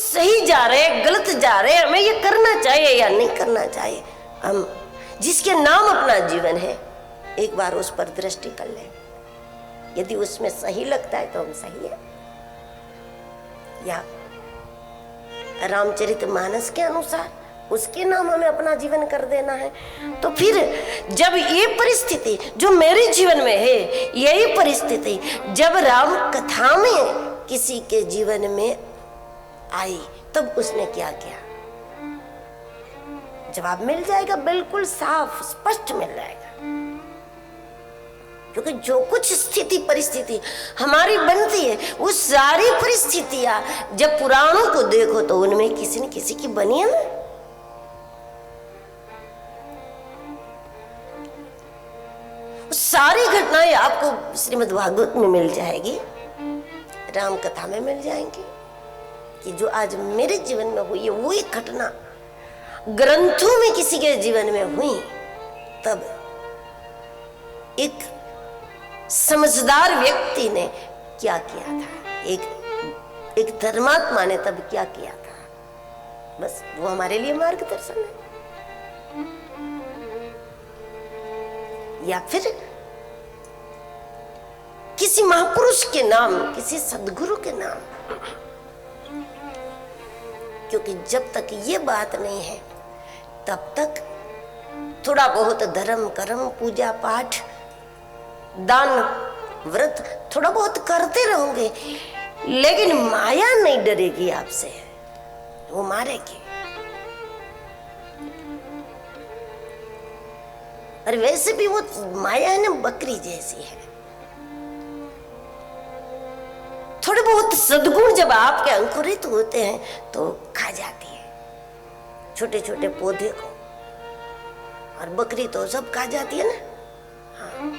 सही जा रहे हैं गलत जा रहे हैं, हमें ये करना चाहिए या नहीं करना चाहिए। हम जिसके नाम अपना जीवन है एक बार उस पर दृष्टि कर लें, यदि उसमें सही लगता है तो हम सही है, या रामचरितमानस के अनुसार उसके नाम हमें अपना जीवन कर देना है। तो फिर जब ये परिस्थिति जो मेरे जीवन में है, यही परिस्थिति जब राम कथा में किसी के जीवन में आई, तब उसने क्या किया? जवाब मिल जाएगा, बिल्कुल साफ स्पष्ट मिल जाएगा। क्योंकि जो कुछ स्थिति परिस्थिति हमारी बनती है, वो सारी परिस्थितियां जब पुराणों को देखो तो उनमें किसी न किसी की बनी है ना। सारी घटनाएं आपको श्रीमद् भागवत में मिल जाएगी, राम कथा में मिल जाएंगी, कि जो आज मेरे जीवन में हुई है वो एक घटना ग्रंथों में किसी के जीवन में हुई। तब एक समझदार व्यक्ति ने क्या किया था, एक धर्मात्मा ने तब क्या किया था, बस वो हमारे लिए मार्गदर्शन है। या फिर किसी महापुरुष के नाम, किसी सद्गुरु के नाम, क्योंकि जब तक ये बात नहीं है तब तक थोड़ा बहुत धर्म कर्म पूजा पाठ दान व्रत थोड़ा बहुत करते रहोगे, लेकिन माया नहीं डरेगी आपसे, वो मारेगी। और वैसे भी वो माया है ना, बकरी जैसी है। थोड़े बहुत सद्गुण जब आपके अंकुरित होते हैं तो खा जाती है छोटे छोटे पौधे को, और बकरी तो सब खा जाती है ना। हाँ,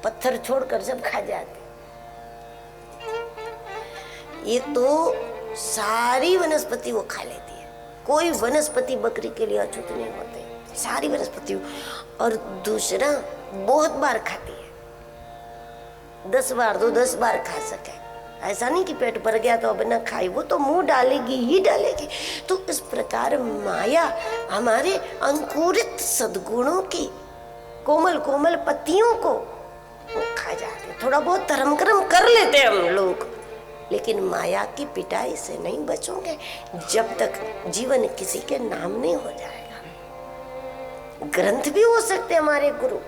पत्थर छोड़कर सब खा जाती है। ये तो सारी वनस्पति वो खा लेती है, कोई वनस्पति बकरी के लिए अछूत नहीं होती, सारी वनस्पति। और दूसरा बहुत बार खाती है, 10 बार तो 10 बार खा सके, ऐसा नहीं कि पेट भर गया तो अब न खाई, वो तो मुंह डालेगी ही डालेगी। तो इस प्रकार माया हमारे अंकुरित सद्गुणों की कोमल कोमल पत्तियों को वो खा जाते। थोड़ा बहुत धर्म कर्म कर लेते हैं हम लोग, लेकिन माया की पिटाई से नहीं बचोगे जब तक जीवन किसी के नाम नहीं हो जाएगा। ग्रंथ भी हो सकते हमारे गुरु,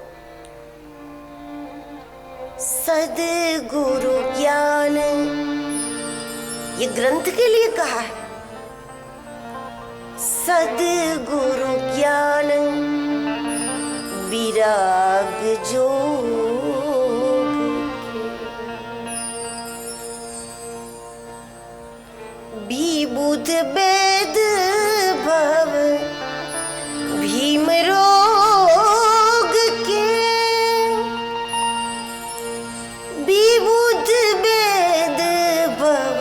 सद्गुरु ज्ञान, ये ग्रंथ के लिए कहा है। सद्गुरु ज्ञान विराग जोग, विबुध वेद भव भीम रोग के, विबुध वेद भव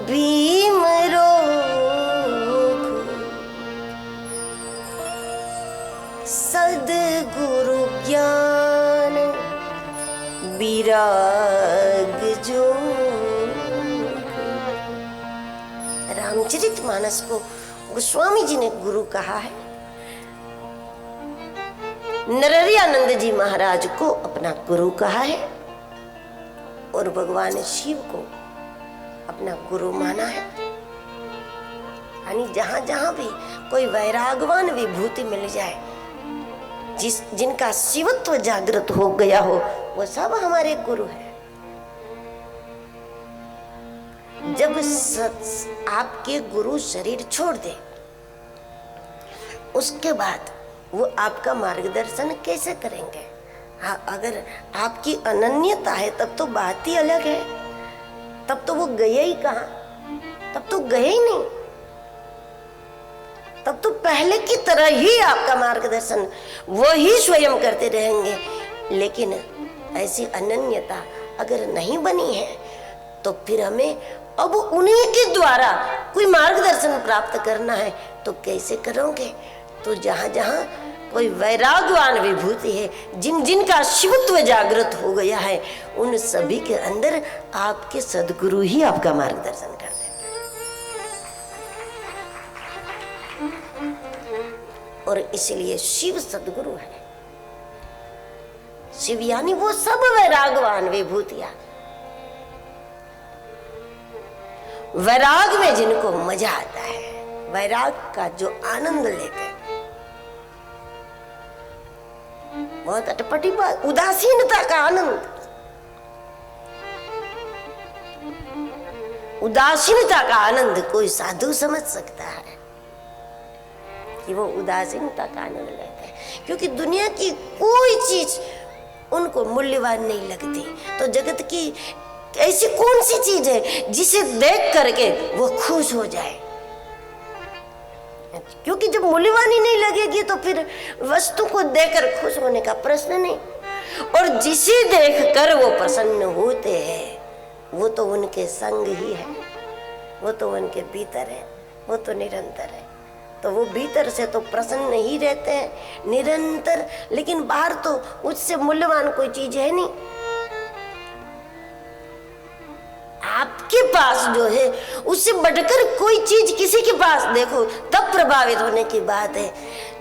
भीम रोग, सद्गुरु ज्ञान विराग जोग। रामचरितमानस को गोस्वामी जी ने गुरु कहा है, नरहरियानंद जी महाराज को अपना गुरु कहा है, और भगवान शिव को अपना गुरु माना है। यानी जहां जहां भी कोई वैरागवान विभूति मिल जाए, जिनका शिवत्व जागृत हो गया हो, वो सब हमारे गुरु हैं। जब आपके गुरु शरीर छोड़ दे, उसके बाद वो आपका मार्गदर्शन कैसे करेंगे? हाँ, अगर आपकी अनन्यता है तब तो बात ही अलग है, तब तो वो गए ही कहाँ, तब तो गए ही नहीं, तब तो पहले की तरह ही आपका मार्गदर्शन वो ही स्वयं करते रहेंगे। लेकिन ऐसी अनन्यता अगर नहीं बनी है तो फिर हमें अब उन्हीं के द्वारा कोई मार्गदर्शन प्राप्त करना है, तो कैसे करोगे? तो जहां जहां कोई वैराग्यवान विभूति है, जिनका शिवत्व जागृत हो गया है, उन सभी के अंदर आपके सद्गुरु ही आपका मार्गदर्शन कर देते हैं। और इसलिए शिव सद्गुरु है। शिव यानी वो सब वैराग्यवान विभूतियां, वैराग में जिनको मजा आता है, वैराग का जो आनंद लेते हैं, बहुत अटपटी बात, उदासीनता का आनंद। उदासीनता का आनंद कोई साधु समझ सकता है कि वो उदासीनता का आनंद लेते हैं, क्योंकि दुनिया की कोई चीज उनको मूल्यवान नहीं लगती। तो जगत की ऐसी कौन सी चीज है जिसे देख करके वो खुश हो जाए? क्योंकि जब मूल्यवान ही नहीं लगेगी तो फिर वस्तु को देखकर खुश होने का प्रश्न नहीं। और जिसे देखकर वो प्रसन्न होते हैं वो तो उनके संग ही है, वो तो उनके भीतर है, वो तो निरंतर है। तो वो भीतर से तो प्रसन्न ही रहते हैं निरंतर, लेकिन बाहर तो उससे मूल्यवान कोई चीज है नहीं। आपके पास जो है उससे बढ़कर कोई चीज किसी के पास देखो तब प्रभावित होने की बात है।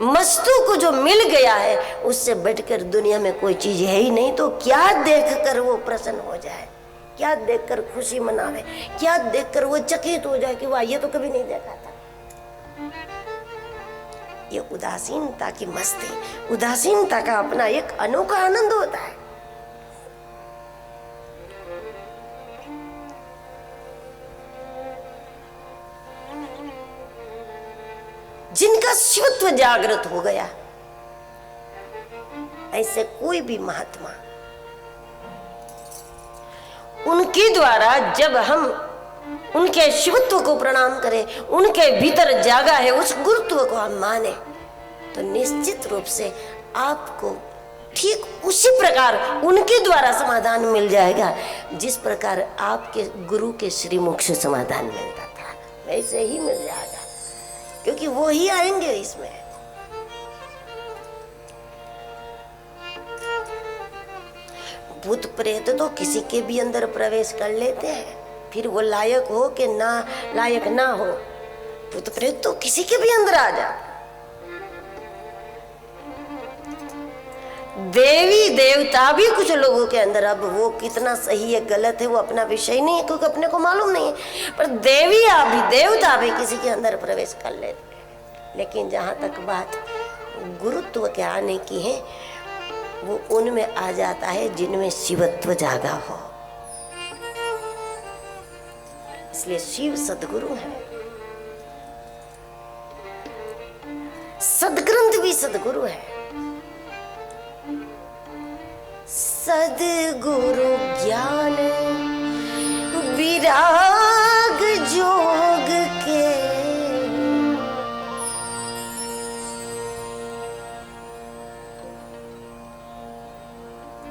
मस्तू को जो मिल गया है उससे बढ़कर दुनिया में कोई चीज है ही नहीं। तो क्या देखकर वो प्रसन्न हो जाए, क्या देखकर खुशी मनावे, क्या देखकर वो चकित हो जाए कि वाह ये तो कभी नहीं देखा था। ये उदासीनता की मस्ती, उदासीनता का अपना एक अनोखा आनंद होता है। जिनका शिवत्व जागृत हो गया, ऐसे कोई भी महात्मा, उनके द्वारा जब हम उनके शिवत्व को प्रणाम करें, उनके भीतर जागा है उस गुरुत्व को हम माने, तो निश्चित रूप से आपको ठीक उसी प्रकार उनके द्वारा समाधान मिल जाएगा जिस प्रकार आपके गुरु के श्रीमुख से समाधान मिलता था, वैसे ही मिल जाएगा, क्योंकि वो ही आएंगे इसमें। भूत प्रेत तो किसी के भी अंदर प्रवेश कर लेते हैं, फिर वो लायक हो कि ना लायक ना हो, भूत प्रेत तो किसी के भी अंदर आ जा। देवी देवता भी कुछ लोगों के अंदर, अब वो कितना सही है गलत है वो अपना विषय नहीं है, क्योंकि अपने को मालूम नहीं है, पर देवियां भी देवता भी किसी के अंदर प्रवेश कर लेते हैं। लेकिन जहां तक बात गुरुत्व के आने की है, वो उनमें आ जाता है जिनमें शिवत्व जागा हो। इसलिए शिव सद्गुरु है। सदग्रंथ भी सद्गुरु है। सद्गुरु ज्ञान विराग जोग के,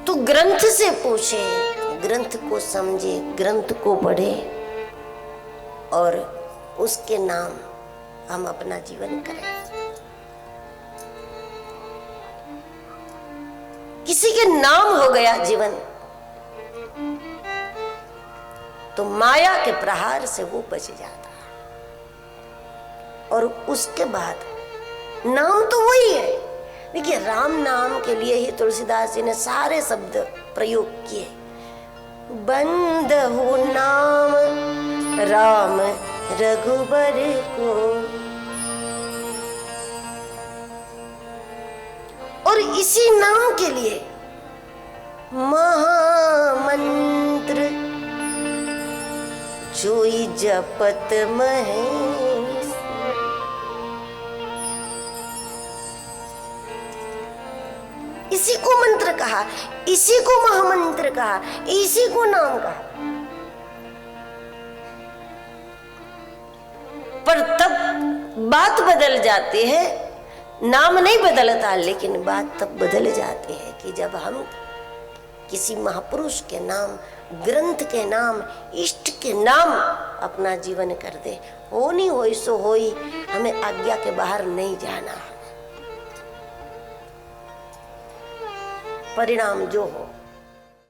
तो ग्रंथ से पूछे, ग्रंथ को समझे, ग्रंथ को पढ़े और उसके नाम हम अपना जीवन करें। किसी के नाम हो गया जीवन तो माया के प्रहार से वो बच जाता, और उसके बाद नाम तो वही है। देखिए, राम नाम के लिए ही तुलसीदास जी ने सारे शब्द प्रयोग किए। बंदहु नाम राम रघुबर को, और इसी नाम के लिए महामंत्र जोई जपत महेश, इसी को मंत्र कहा, इसी को महामंत्र कहा, इसी को नाम कहा। पर तब बात बदल जाती है, नाम नहीं बदलता, लेकिन बात तब बदल जाती है कि जब हम किसी महापुरुष के नाम, ग्रंथ के नाम, इष्ट के नाम अपना जीवन कर दे। हो नहीं हो सो होई, हमें आज्ञा के बाहर नहीं जाना। परिणाम जो हो